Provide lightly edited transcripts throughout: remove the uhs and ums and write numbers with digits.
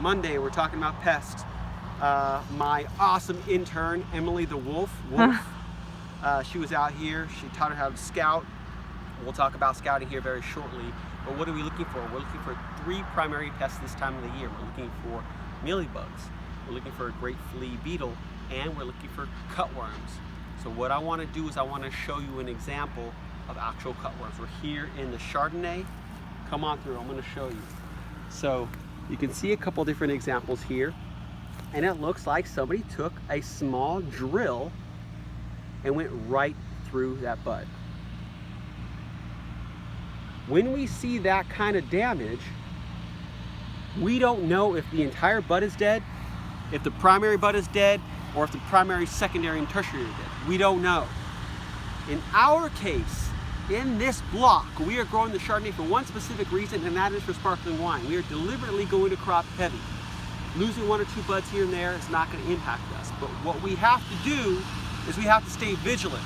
Monday, we're talking about pests. My awesome intern, Emily the Wolf, she was out here. She taught her how to scout. We'll talk about scouting here very shortly. But what are we looking for? We're looking for 3 primary pests this time of the year. We're looking for mealybugs, we're looking for a great flea beetle, and we're looking for cutworms. So what I want to do is I want to show you an example of actual cutworms. We're here in the Chardonnay. Come on through, I'm going to show you. So you can see a couple different examples here, and it looks like somebody took a small drill and went right through that bud. When we see that kind of damage, we don't know if the entire bud is dead, if the primary bud is dead, or if the primary, secondary, and tertiary are dead. We don't know. In our case, in this block, we are growing the Chardonnay for one specific reason, and that is for sparkling wine. We are deliberately going to crop heavy. Losing 1 or 2 buds here and there is not going to impact us. But what we have to do is we have to stay vigilant.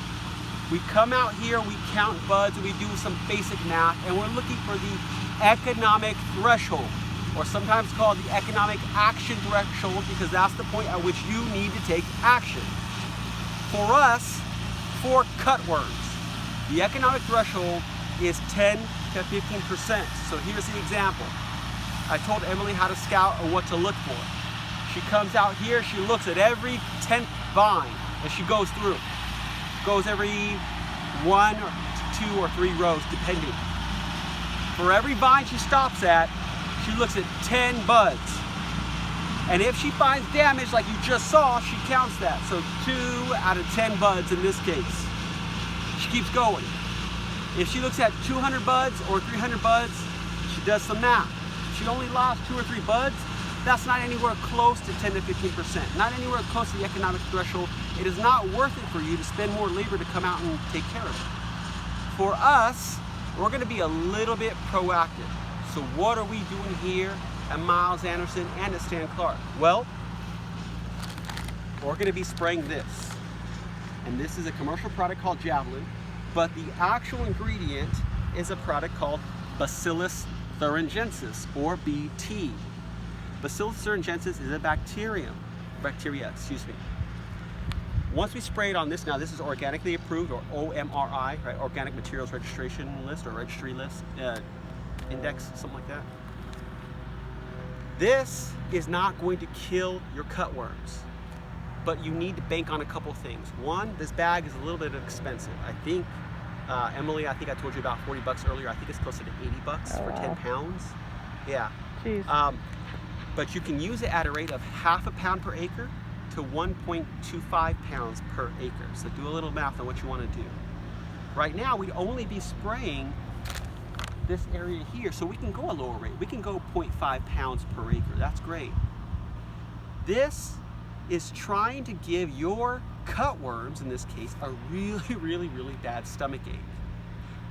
We come out here, we count buds, and we do some basic math, and we're looking for the economic threshold, or sometimes called the economic action threshold, because that's the point at which you need to take action. For us, for cutworms, the economic threshold is 10 to 15%. So here's the example. I told Emily how to scout and what to look for. She comes out here, she looks at every 10th vine as she goes through. Goes every 1 or 2 or 3 rows, depending. For every vine she stops at, she looks at 10 buds. And if she finds damage like you just saw, she counts that. So 2 out of 10 buds in this case. She keeps going. If she looks at 200 buds or 300 buds, she does some math. She only lost 2 or 3 buds. That's not anywhere close to 10 to 15%. Not anywhere close to the economic threshold. It is not worth it for you to spend more labor to come out and take care of it. For us, we're going to be a little bit proactive. So what are we doing here at Miles Anderson and at Stan Clark? Well, we're going to be spraying this. And this is a commercial product called Javelin, but the actual ingredient is a product called Bacillus thuringiensis, or BT. Bacillus thuringiensis is a bacteria. Once we spray it on this, now this is organically approved, or OMRI, right? Organic Materials Registration List, or Registry List, Index, something like that. This is not going to kill your cutworms, but you need to bank on a couple things. One, this bag is a little bit expensive. I think, Emily, I think I told you about 40 bucks earlier. I think it's closer to 80 bucks for 10 pounds. Yeah. Jeez. But you can use it at a rate of ½ pound per acre to 1.25 pounds per acre. So do a little math on what you want to do. Right now, we'd only be spraying this area here, so we can go a lower rate. We can go 0.5 pounds per acre. That's great. This is trying to give your cutworms, in this case, a really bad stomach ache,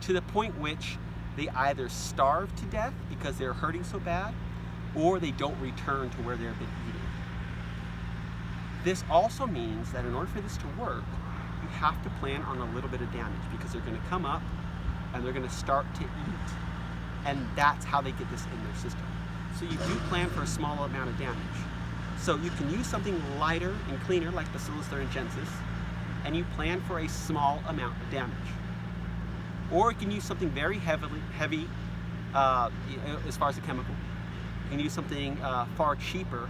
to the point which they either starve to death because they're hurting so bad, or they don't return to where they've been eating. This also means that in order for this to work, you have to plan on a little bit of damage, because they're going to come up and they're going to start to eat, and that's how they get this in their system. So you do plan for a small amount of damage. So you can use something lighter and cleaner like Bacillus thuringiensis, and you plan for a small amount of damage. Or you can use something very heavy as far as the chemical. You can use something far cheaper,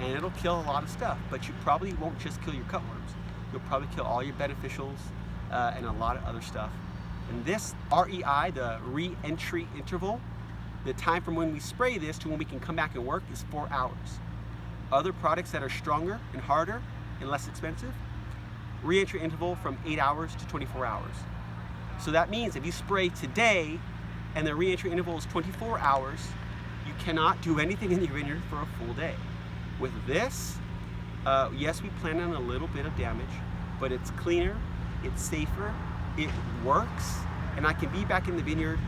and it'll kill a lot of stuff, but you probably won't just kill your cutworms. You'll probably kill all your beneficials and a lot of other stuff. And this REI, the re-entry interval, the time from when we spray this to when we can come back and work is 4 hours. Other products that are stronger and harder and less expensive, re-entry interval from 8 hours to 24 hours. So that means if you spray today and the re-entry interval is 24 hours, you cannot do anything in your vineyard for a full day. With this, yes, we plan on a little bit of damage, but it's cleaner, it's safer, it works, and I can be back in the vineyard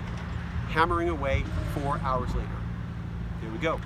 hammering away 4 hours later. Here we go.